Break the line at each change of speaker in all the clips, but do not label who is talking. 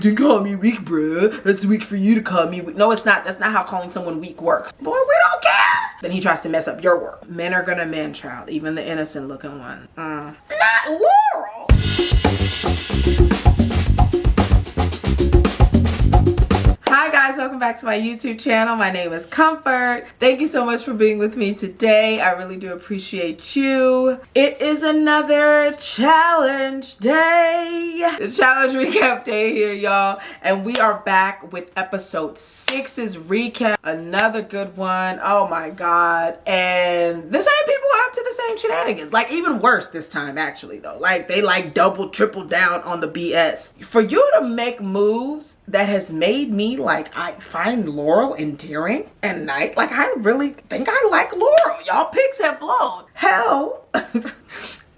You call me weak, bruh. That's weak for you to call me weak. No, it's not. That's not how calling someone weak works. Boy, we don't care. Then he tries to mess up your work. Men are gonna man, child. Even the innocent looking one. Not Laurel. Hi guys, welcome back to my YouTube channel. My name is Comfort. Thank you so much for being with me today. I really do appreciate you. It is another challenge day. The challenge recap day here, y'all. And we are back with episode 6's recap. Another good one. Oh my God. And the same people are up to the same shenanigans. Like even worse this time actually though. Like they like double, triple down on the BS. For you to make moves that has made me like I find Laurel endearing and Night. Like I really think I like Laurel. Y'all pics have flown. Hell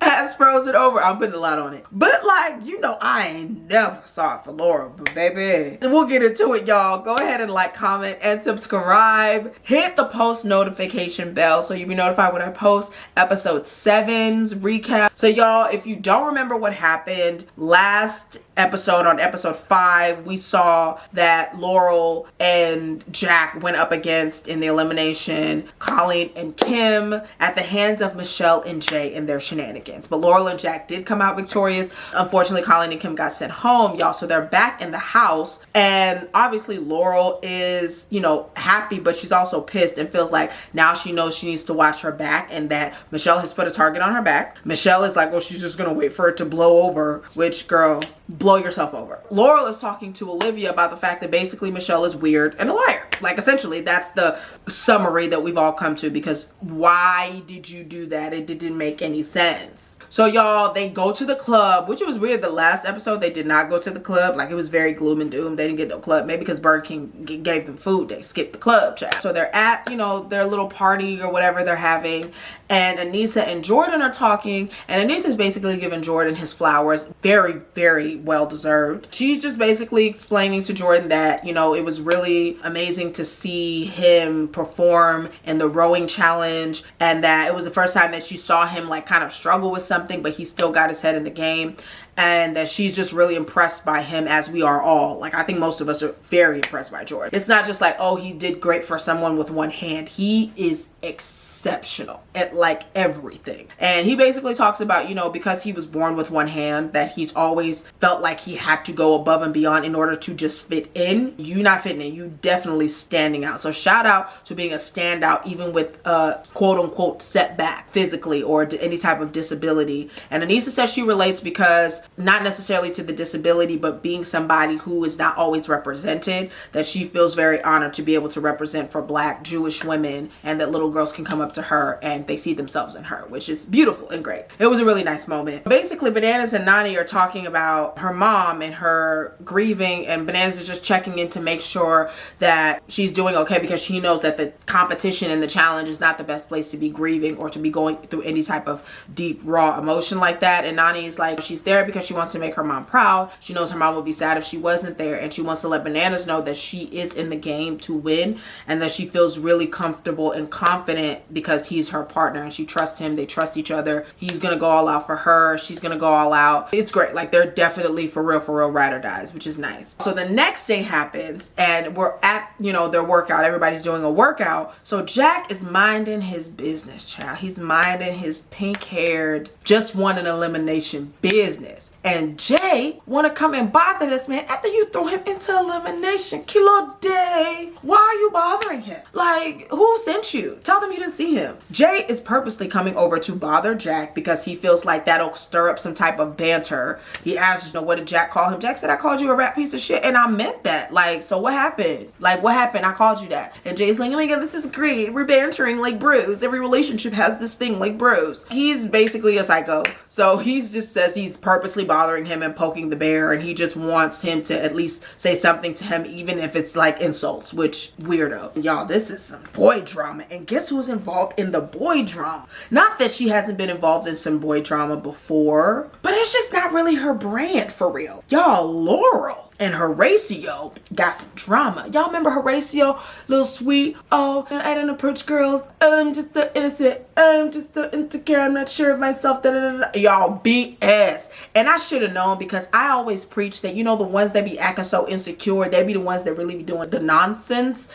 has frozen over. I'm putting a lot on it. But like, you know, I ain't never saw it for Laurel, but baby. We'll get into it, y'all. Go ahead and like, comment, and subscribe. Hit the post notification bell so you'll be notified when I post episode 7's recap. So y'all, if you don't remember what happened last episode, on episode 5, we saw that Laurel and Jack went up against, in the elimination, Colleen and Kim at the hands of Michelle and Jay in their shenanigans. But Laurel and Jack did come out victorious. Unfortunately, Colleen and Kim got sent home, y'all. So they're back in the house. And obviously Laurel is, you know, happy, but she's also pissed and feels like now she knows she needs to watch her back and that Michelle has put a target on her back. Michelle is like, oh, she's just gonna wait for it to blow over, which, girl, blow yourself over. Laurel is talking to Olivia about the fact that basically Michelle is weird and a liar. Like essentially that's the summary that we've all come to, because why did you do that? It didn't make any sense. So y'all, they go to the club, which it was weird. The last episode, they did not go to the club. Like it was very gloom and doom. They didn't get no club. Maybe because Burger King gave them food. They skipped the club, child. So they're at, you know, their little party or whatever they're having. And Aneesa and Jordan are talking. And Aneesa's basically giving Jordan his flowers. Very, very well deserved. She's just basically explaining to Jordan that, you know, it was really amazing to see him perform in the rowing challenge. And that it was the first time that she saw him like kind of struggle with something, but he still got his head in the game, and that she's just really impressed by him, as we are all. Like I think most of us are very impressed by Jordan. It's not just like, oh, he did great for someone with one hand. He is exceptional at like everything. And he basically talks about, you know, because he was born with one hand, that he's always felt like he had to go above and beyond in order to just fit in. You not fitting in, you definitely standing out. So shout out to being a standout, even with a quote unquote setback physically or any type of disability. And Aneesa says she relates because not necessarily to the disability, but being somebody who is not always represented, that she feels very honored to be able to represent for Black Jewish women, and that little girls can come up to her and they see themselves in her, which is beautiful and great. It was a really nice moment. Basically, Bananas and Nany are talking about her mom and her grieving, and Bananas is just checking in to make sure that she's doing okay, because she knows that the competition and the challenge is not the best place to be grieving or to be going through any type of deep, raw emotion like that. And Nany is like, she's there because she wants to make her mom proud. She knows her mom would be sad if she wasn't there, and she wants to let Bananas know that she is in the game to win, and that she feels really comfortable and confident because he's her partner and she trusts him. They trust each other. He's gonna go all out for her. She's gonna go all out. It's great. Like they're definitely for real ride or dies, which is nice. So the next day happens and we're at, you know, their workout. Everybody's doing a workout. So Jack is minding his business, child. He's minding his pink-haired, just won an elimination business. And Jay want to come and bother this man after you throw him into elimination. Kilo Day, why are you bothering him? Like, who sent you? Tell them you didn't see him. Jay is purposely coming over to bother Jack because he feels like that'll stir up some type of banter. He asked, you know, what did Jack call him? Jack said, I called you a rat piece of shit, and I meant that. Like, so what happened? Like, what happened? I called you that. And Jay's like, oh my God, this is great. We're bantering like bros. Every relationship has this thing like bros. He's basically a psycho. So he just says he's purposely bothering him and poking the bear, and he just wants him to at least say something to him, even if it's like insults, which weirdo. Y'all, this is some boy drama, and guess who's involved in the boy drama? Not that she hasn't been involved in some boy drama before, but it's just not really her brand for real. Y'all, Laurel. And Horatio got some drama. Y'all remember Horatio? Little sweet. Oh, I don't approach girls. I'm just so innocent. I'm just so insecure. I'm not sure of myself. Da, da, da, da. Y'all BS. And I should have known, because I always preach that, you know, the ones that be acting so insecure, they be the ones that really be doing the nonsense,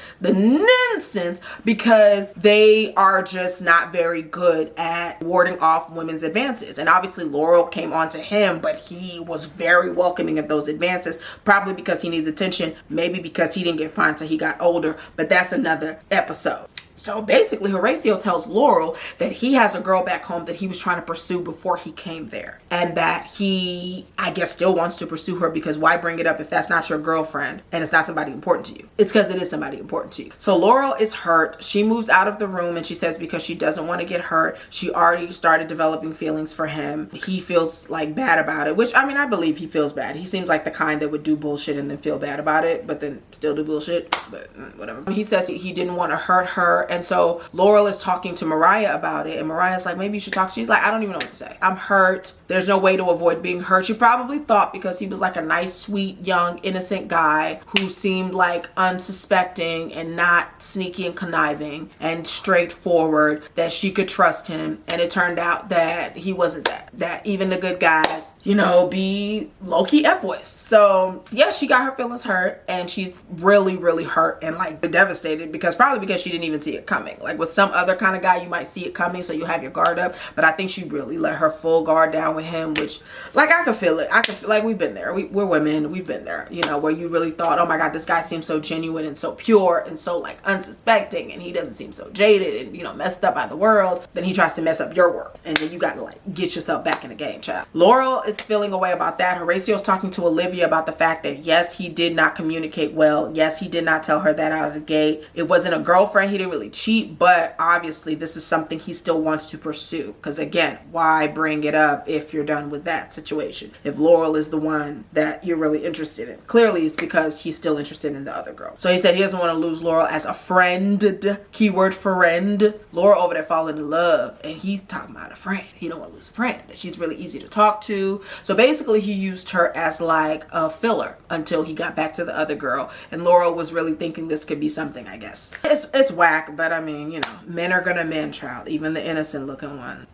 because they are just not very good at warding off women's advances. And obviously Laurel came on to him, but he was very welcoming of those advances, probably because he needs attention, maybe because he didn't get fined till he got older, but that's another episode. So basically, Horatio tells Laurel that he has a girl back home that he was trying to pursue before he came there. And that he, I guess, still wants to pursue her, because why bring it up if that's not your girlfriend and it's not somebody important to you? It's because it is somebody important to you. So Laurel is hurt. She moves out of the room, and she says because she doesn't want to get hurt, she already started developing feelings for him. He feels like bad about it, which, I mean, I believe he feels bad. He seems like the kind that would do bullshit and then feel bad about it, but then still do bullshit, but whatever. He says he didn't want to hurt her. And so Laurel is talking to Mariah about it, and Mariah's like, maybe you should talk. She's like, I don't even know what to say. I'm hurt. There's no way to avoid being hurt. She probably thought, because he was like a nice, sweet, young, innocent guy who seemed like unsuspecting and not sneaky and conniving and straightforward, that she could trust him. And it turned out that he wasn't that. That even the good guys, you know, be low-key F-boys. So yeah, she got her feelings hurt, and she's really, really hurt and like devastated, because she didn't even see it coming. Like with some other kind of guy, you might see it coming, so you have your guard up, but I think she really let her full guard down with him, which, like, I could feel it. I could feel, like, we've been there. We're women. We've been there, you know, where you really thought, oh my God, this guy seems so genuine and so pure and so like unsuspecting, and he doesn't seem so jaded and, you know, messed up by the world. Then he tries to mess up your world, and then you got to like get yourself back in the game, child. Laurel is feeling a way about that. Horatio's talking to Olivia about the fact that yes, he did not communicate well. Yes, he did not tell her that out of the gate. It wasn't a girlfriend. He didn't really cheat, but obviously this is something he still wants to pursue, because again, why bring it up if you're done with that situation? If Laurel is the one that you're really interested in, clearly it's because he's still interested in the other girl. So he said he doesn't want to lose Laurel as a friend, keyword friend. Laurel over there falling in love, and he's talking about a friend. He don't want to lose a friend, that she's really easy to talk to. So basically he used her as like a filler until he got back to the other girl, and Laurel was really thinking this could be something, I guess. It's whack, but I mean, you know, men are gonna men, child, even the innocent looking one.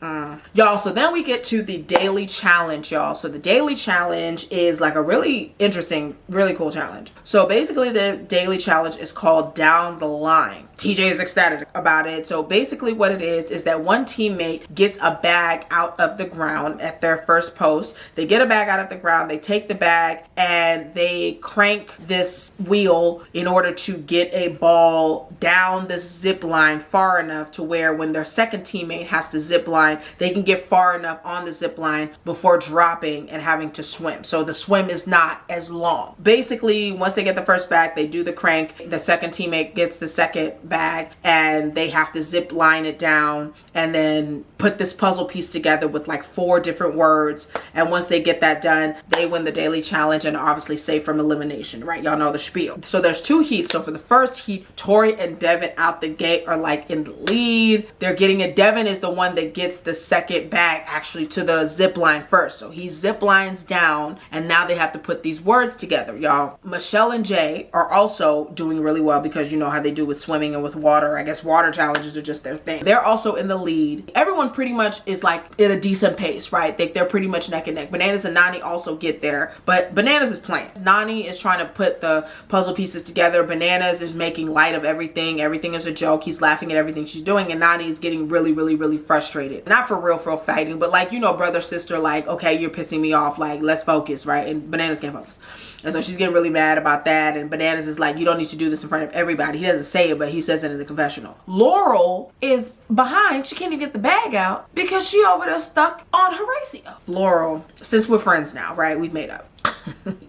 Y'all, so then we get to the daily challenge, y'all. So the daily challenge is like a really interesting, really cool challenge. So basically the daily challenge is called Down the Line. TJ is ecstatic about it. So basically what it is that one teammate gets a bag out of the ground at their first post. They get a bag out of the ground, they take the bag, and they crank this wheel in order to get a ball down this zip line far enough to where when their second teammate has to zip line, they can get far enough on the zip line before dropping and having to swim. So the swim is not as long. Basically, once they get the first bag, they do the crank. The second teammate gets the second bag, and they have to zip line it down and then put this puzzle piece together with like 4 different words. And once they get that done, they win the daily challenge and are obviously safe from elimination, right? Y'all know the spiel. So there's 2 heats. So for the first heat, Tori and Devin out the gate are like in the lead. They're getting it. Devin is the one that gets the second bag actually to the zip line first. So he zip lines down, and now they have to put these words together, y'all. Michelle and Jay are also doing really well, because you know how they do with swimming and with water. I guess water challenges are just their thing. They're also in the lead. Everyone pretty much is like at a decent pace, right? They're pretty much neck and neck. Bananas and Nani also get there, but Bananas is playing. Nani is trying to put the puzzle pieces together. Bananas is making light of everything. Everything is a joke. He's laughing at everything she's doing, and Nani is getting really, really, really frustrated. Not for real fighting, but like, you know, brother, sister, like, okay, you're pissing me off. Like, let's focus, right? And Bananas can't focus. And so she's getting really mad about that. And Bananas is like, you don't need to do this in front of everybody. He doesn't say it, but he says it in the confessional. Laurel is behind. She can't even get the bag out because she over there stuck on Horatio. Laurel, since we're friends now, right? We've made up.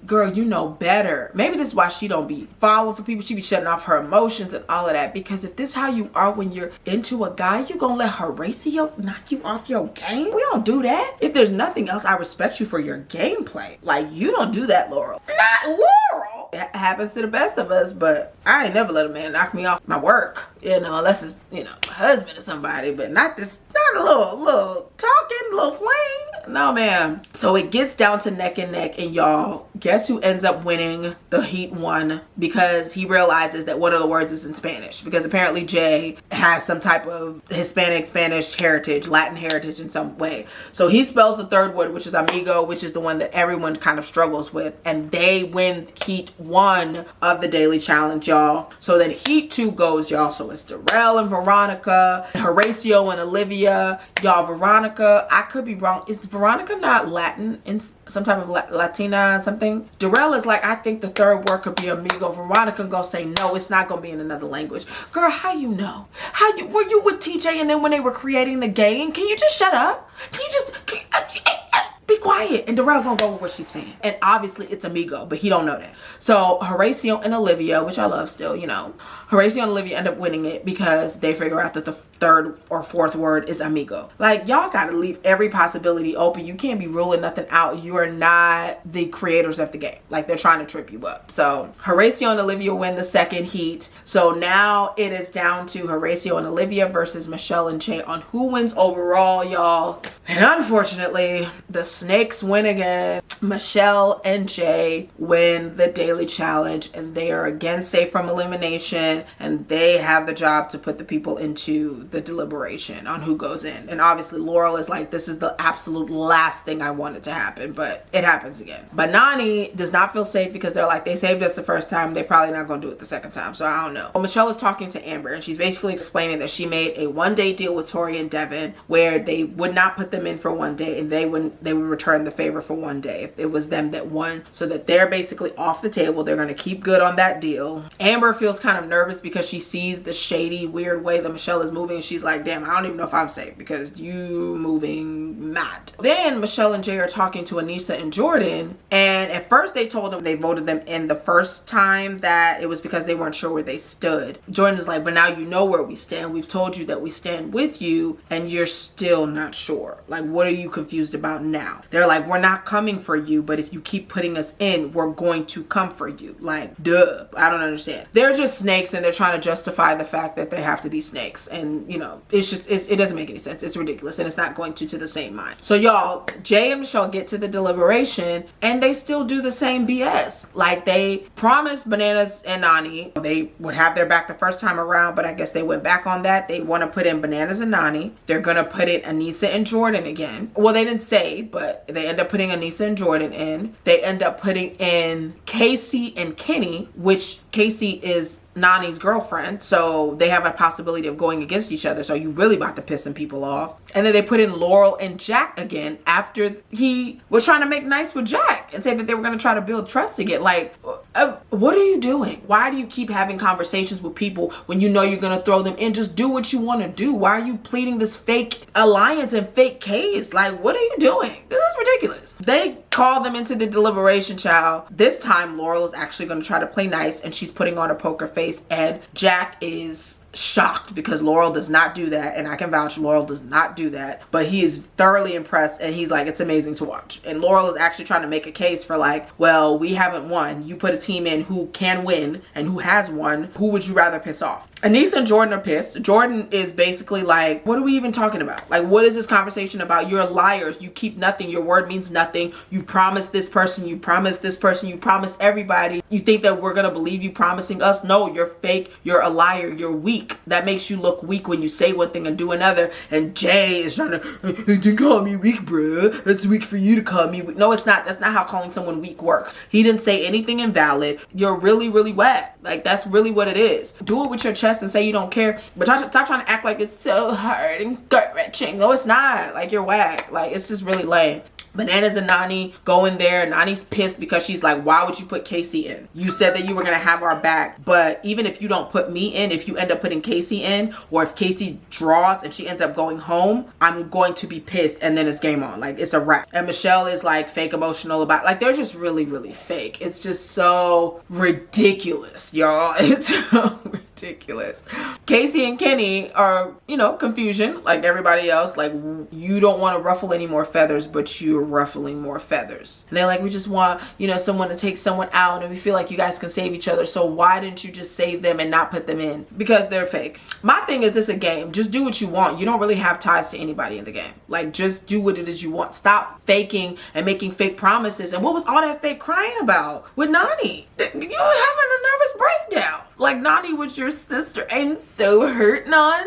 Girl, you know better. Maybe this is why she don't be following for people. She be shutting off her emotions and all of that. Because if this is how you are when you're into a guy, you gonna let Horatio knock you off your game? We don't do that. If there's nothing else, I respect you for your gameplay. Like, you don't do that, Laurel. Not Laurel. It happens to the best of us, but I ain't never let a man knock me off my work. You know, unless it's, you know, my husband or somebody, but not this, not a little talking, little fling. No, ma'am. So it gets down to neck and neck, and y'all, guess who ends up winning the Heat 1? Because he realizes that one of the words is in Spanish, because apparently Jay has some type of Hispanic, Spanish heritage, Latin heritage in some way. So he spells the third word, which is amigo, which is the one that everyone kind of struggles with, and they win Heat 1 of the Daily Challenge, y'all. So then Heat 2 goes, y'all. So it's Darrell and Veronica, Horacio and Olivia. Y'all, Veronica, I could be wrong. Is Veronica not Latin, in some type of Latina something? Darrell is like, I think the third word could be amigo. Veronica gonna say, no, it's not gonna be in another language. Girl, how you know? Were you with TJ and then when they were creating the game? Can you just shut up? Be quiet. And Darrell gonna go with what she's saying. And obviously it's amigo, but he don't know that. So Horacio and Olivia, which I love still, you know, Horacio and Olivia end up winning it because they figure out that the third or fourth word is amigo. Like, y'all gotta leave every possibility open. You can't be ruling nothing out. You are not the creators of the game. Like, they're trying to trip you up. So Horacio and Olivia win the second heat. So now it is down to Horacio and Olivia versus Michelle and Jay on who wins overall, y'all. And unfortunately, the snakes win again. Michelle and Jay win the Daily Challenge, and they are again safe from elimination, and they have the job to put the people into the deliberation on who goes in. And obviously Laurel is like, this is the absolute last thing I wanted to happen, but it happens again. But Nany does not feel safe because they're like, they saved us the first time, they're probably not gonna do it the second time, so I don't know. Well, Michelle is talking to Amber, and she's basically explaining that she made a one-day deal with Tori and Devin where they would not put them in for one day, and they would return the favor for one day if it was them that won, so that they're basically off the table. They're gonna keep good on that deal. Amber feels kind of nervous because she sees the shady, weird way that Michelle is moving, and she's like, damn, I don't even know if I'm safe because you moving mad. Then Michelle and Jay are talking to Aneesa and Jordan, and at first they told them they voted them in the first time that it was because they weren't sure where they stood. Jordan is like, but now you know where we stand. We've told you that we stand with you, and you're still not sure. Like, what are you confused about now? They're like, we're not coming for you, but if you keep putting us in, we're going to come for you. Like, duh. I don't understand. They're just snakes, and they're trying to justify the fact that they have to be snakes. And, you know, it's just, it doesn't make any sense. It's ridiculous, and it's not going to the same mind. So y'all, Jay and Michelle get to the deliberation, and they still do the same BS. Like, they promised Bananas and Nany they would have their back the first time around, but I guess they went back on that. They want to put in Bananas and Nany. They're gonna put in Aneesa and Jordan again. Well, they didn't say, but they end up putting Aneesa and Jordan in. They end up putting in Casey and Kenny, which Casey is Nany's girlfriend, so they have a possibility of going against each other. So you really about to piss some people off. And then they put in Laurel and Jack again after he was trying to make nice with Jack and say that they were going to try to build trust again. Like, what are you doing? Why do you keep having conversations with people when you know you're going to throw them in? Just do what you want to do. Why are you pleading this fake alliance and fake case? Like, what are you doing? This is ridiculous. They call them into the deliberation, child. This time Laurel is actually going to try to play nice, and she's putting on a poker face, and Jack is shocked because Laurel does not do that, and I can vouch Laurel does not do that, but he is thoroughly impressed, and he's like, it's amazing to watch. And Laurel is actually trying to make a case for like, well, we haven't won. You put a team in who can win and who has won. Who would you rather piss off? Aneesa and Jordan are pissed. Jordan is basically like, what are we even talking about? Like, what is this conversation about? You're liars. You keep nothing. Your word means nothing. You promised this person. You promised this person. You promised everybody. You think that we're going to believe you promising us? No, you're fake. You're a liar. You're weak. That makes you look weak when you say one thing and do another. And Jay is trying to, you call me weak, bruh. It's weak for you to call me weak. No, it's not. That's not how calling someone weak works. He didn't say anything invalid. You're really, really whack. Like, that's really what it is. Do it with your chest and say you don't care, but stop trying to act like it's so hard and gut-wrenching. No, it's not. Like, you're whack. Like, it's just really lame. Bananas and Nany go in there. Nany's pissed because she's like, why would you put Casey in? You said that you were going to have our back, but even if you don't put me in, if you end up putting Casey in, or if Casey draws and she ends up going home, I'm going to be pissed, and then it's game on. Like, it's a wrap. And Michelle is like fake emotional about, like, they're just really, really fake. It's just so ridiculous, y'all. It's so ridiculous. ridiculous. Casey and Kenny are, you know, confusion like everybody else. Like, you don't want to ruffle any more feathers, but you're ruffling more feathers. And they're like, we just want, you know, someone to take someone out, and we feel like you guys can save each other. So why didn't you just save them and not put them in? Because they're fake. My thing is, this a game. Just do what you want. You don't really have ties to anybody in the game. Like, just do what it is you want. Stop faking and making fake promises. And what was all that fake crying about with Nany? You were having a nervous breakdown. Like, Nany was your sister. I'm so hurt, Nan.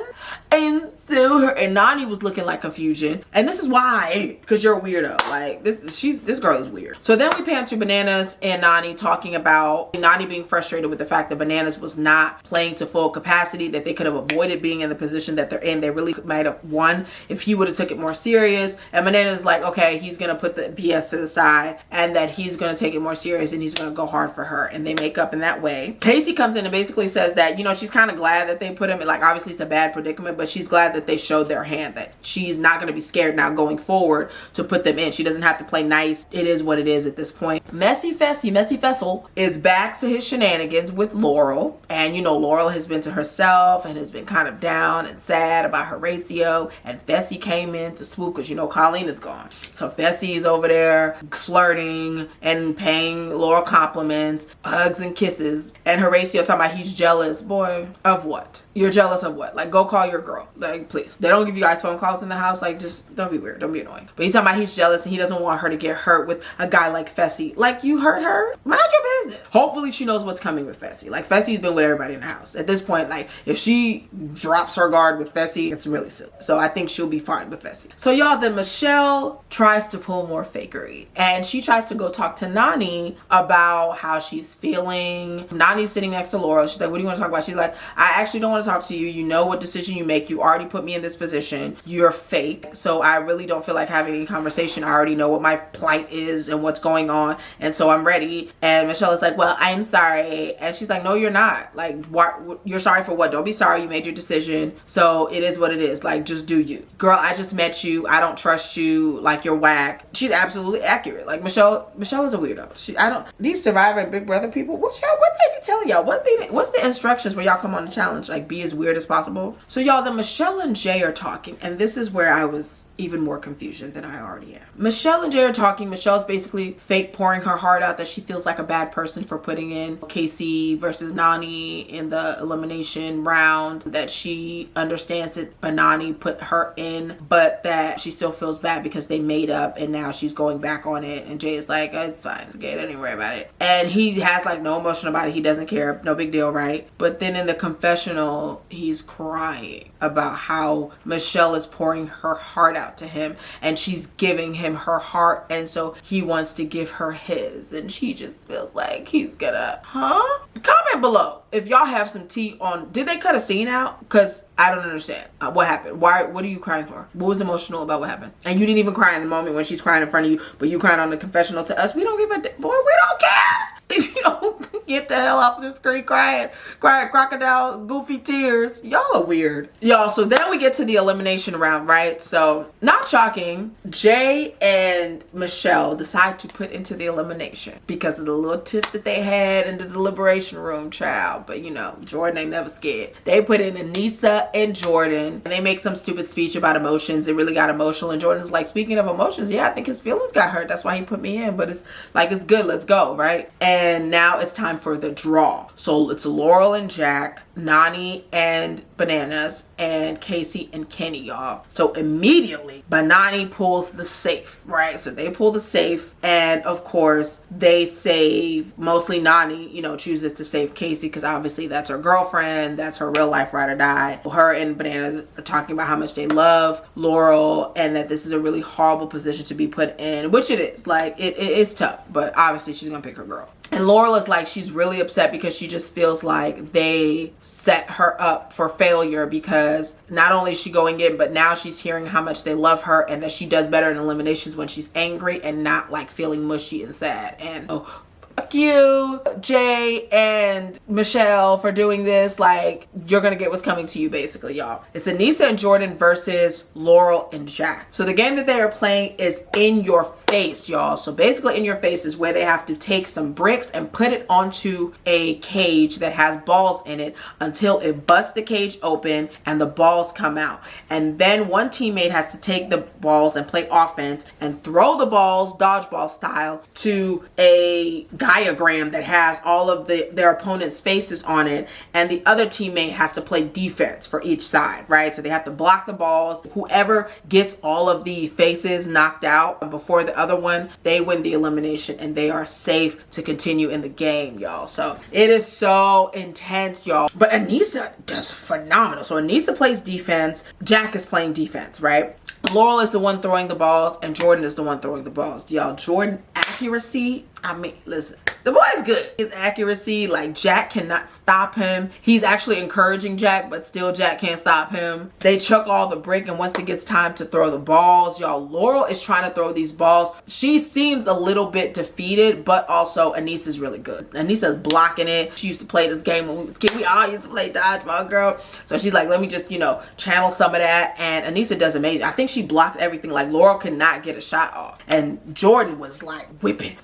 I'm so hurt. And Nany was looking like confusion. And this is why. Because you're a weirdo. Like, this girl is weird. So then we pan to Bananas and Nany talking about Nany being frustrated with the fact that Bananas was not playing to full capacity, that they could have avoided being in the position that they're in. They really might have won if he would have took it more serious. And Bananas is like, okay, he's going to put the BS to the side, and that he's going to take it more serious, and he's going to go hard for her. And they make up in that way. Casey comes in and basically says that, you know, she's kind of glad that they put him in, like, obviously it's a bad predicament, but she's glad that they showed their hand, that she's not going to be scared now going forward to put them in. She doesn't have to play nice. It is what it is at this point. Messy Fessel is back to his shenanigans with Laurel. And, you know, Laurel has been to herself and has been kind of down and sad about Horatio. And Fessy came in to swoop because, you know, Colleen is gone. So Fessy is over there flirting and paying Laurel compliments, hugs and kisses. And Horatio talking about he's jealous. Boy, of what? You're jealous of what? Like, go call your girl. Like, please. They don't give you guys phone calls in the house. Like, just don't be weird. Don't be annoying. But he's talking about he's jealous and he doesn't want her to get hurt with a guy like Fessy. Like, you hurt her? Mind your business. Hopefully she knows what's coming with Fessy. Like, Fessy's been with everybody in the house. At this point, like, if she drops her guard with Fessy, it's really silly. So I think she'll be fine with Fessy. So y'all, then Michelle tries to pull more fakery. And she tries to go talk to Nany about how she's feeling. Nany's sitting next to Laurel. She's like, what do you want to talk about? She's like, I actually don't want to talk to you. You know what decision you make. You already put me in this position. You're fake. So I really don't feel like having any conversation. I already know what my plight is and what's going on. And so I'm ready. And Michelle is like, well, I'm sorry. And she's like, no, you're not. Like, what? You're sorry for what? Don't be sorry. You made your decision. So it is what it is. Like, just do you. Girl, I just met you. I don't trust you. Like, you're whack. She's absolutely accurate. Like, Michelle is a weirdo. These Survivor Big Brother people, what they be telling y'all? What's the instructions when y'all come on the challenge? Like, be as weird as possible. So y'all, then Michelle and Jay are talking, and this is where I was even more confusion than I already am. Michelle and Jay are talking. Michelle's basically fake pouring her heart out that she feels like a bad person for putting in Casey versus Nany in the elimination round, that she understands that Nany put her in, but that she still feels bad because they made up and now she's going back on it. And Jay is like, it's fine, it's okay, don't even worry about it. And he has like no emotion about it. He doesn't care, no big deal, right? But then in the confessional, he's crying about how Michelle is pouring her heart out to him and she's giving him her heart, and so he wants to give her his, and she just feels like he's gonna comment below if y'all have some tea on, did they cut a scene out? Because I don't understand what happened. What are you crying for? What was emotional about what happened? And you didn't even cry in the moment when she's crying in front of you, but you cried on the confessional to us. We don't give a boy, we don't care if you don't get the hell off the screen crying crocodile goofy tears. Y'all are weird, y'all. So then we get to the elimination round, right? So not shocking, Jay and Michelle decide to put into the elimination because of the little tip that they had in the deliberation room, child. But you know, Jordan ain't never scared. They put in Aneesa and Jordan, and they make some stupid speech about emotions. It really got emotional, and Jordan's like, speaking of emotions, yeah, I think his feelings got hurt, that's why he put me in, but it's like, it's good, let's go, right? And now it's time for the draw. So it's Laurel and Jack, Nany and Bananas, and Casey and Kenny, y'all. So immediately Nany pulls the safe, right? So they pull the safe, and of course they save, mostly Nany, you know, chooses to save Casey because obviously that's her girlfriend, that's her real life ride or die. Her and Bananas are talking about how much they love Laurel and that this is a really horrible position to be put in, which it is. Like, it is tough, but obviously she's gonna pick her girl. And Laurel is like, she's really upset because she just feels like they set her up for failure, because not only is she going in, but now she's hearing how much they love her and that she does better in eliminations when she's angry and not like feeling mushy and sad. And fuck you, Jay and Michelle, for doing this. Like, you're gonna get what's coming to you, basically, y'all. It's Aneesa and Jordan versus Laurel and Jack. So the game that they are playing is in your face. face, y'all. So basically in your face is where they have to take some bricks and put it onto a cage that has balls in it until it busts the cage open and the balls come out. And then one teammate has to take the balls and play offense and throw the balls dodgeball style to a diagram that has all of their opponent's faces on it, and the other teammate has to play defense for each side, right? So they have to block the balls. Whoever gets all of the faces knocked out before the other one, they win the elimination and they are safe to continue in the game, y'all. So it is so intense, y'all. But Aneesa does phenomenal. So Aneesa plays defense, Jack is playing defense, right? Laurel is the one throwing the balls and Jordan is the one throwing the balls. Y'all, Jordan accuracy, I mean, listen, the boy's good. His accuracy, like Jack cannot stop him. He's actually encouraging Jack, but still Jack can't stop him. They chuck all the brick, and once it gets time to throw the balls, y'all, Laurel is trying to throw these balls. She seems a little bit defeated, but also Aneesa's really good. Aneesa's blocking it. She used to play this game when we was kids. We all used to play dodgeball, girl. So she's like, let me just, you know, channel some of that. And Aneesa does amazing. I think she blocked everything. Like Laurel could not get a shot off. And Jordan was like whipping.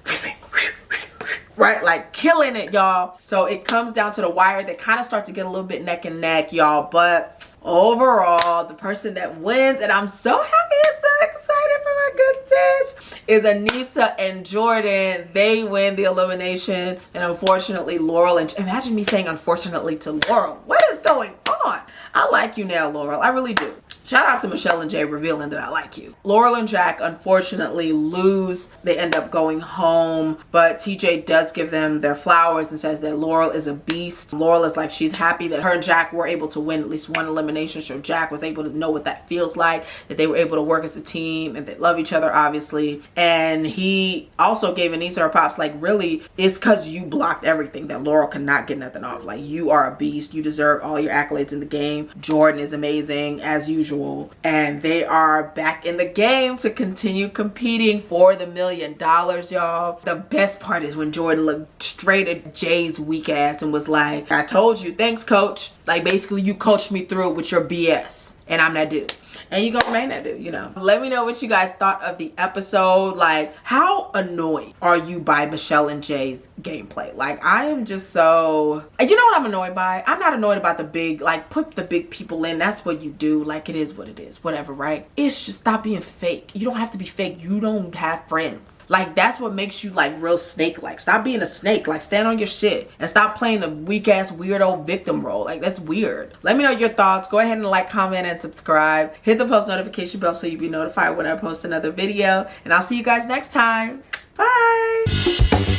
Right, like killing it, y'all. So it comes down to the wire. They kind of start to get a little bit neck and neck, y'all, but overall the person that wins, and I'm so happy and so excited for my good sis, is Aneesa and Jordan. They win the elimination, and unfortunately Laurel, and imagine me saying unfortunately to Laurel, what is going on? I like you now, Laurel, I really do. Shout out to Michelle and Jay revealing that I like you. Laurel and Jack unfortunately lose. They end up going home, but TJ does give them their flowers and says that Laurel is a beast. Laurel is like, she's happy that her and Jack were able to win at least one elimination. So Jack was able to know what that feels like, that they were able to work as a team and they love each other, obviously. And he also gave Aneesa her props, like, really, it's because you blocked everything that Laurel cannot get nothing off. Like, you are a beast. You deserve all your accolades in the game. Jordan is amazing as usual. And they are back in the game to continue competing for the $1 million, y'all. The best part is when Jordan looked straight at Jay's weak ass and was like, I told you, thanks coach. Like basically you coached me through it with your BS and I'm that dude. And you gonna remain that dude, you know. Let me know what you guys thought of the episode. Like, how annoyed are you by Michelle and Jay's gameplay? Like, I am just so... You know what I'm annoyed by? I'm not annoyed about the big, like, put the big people in. That's what you do. Like, it is what it is. Whatever, right? It's just stop being fake. You don't have to be fake. You don't have friends. Like, that's what makes you, like, real snake-like. Stop being a snake. Like, stand on your shit. And stop playing the weak-ass, weirdo victim role. Like, that's weird. Let me know your thoughts. Go ahead and like, comment, and subscribe. Hit the post notification bell so you'll be notified when I post another video. And I'll see you guys next time. Bye.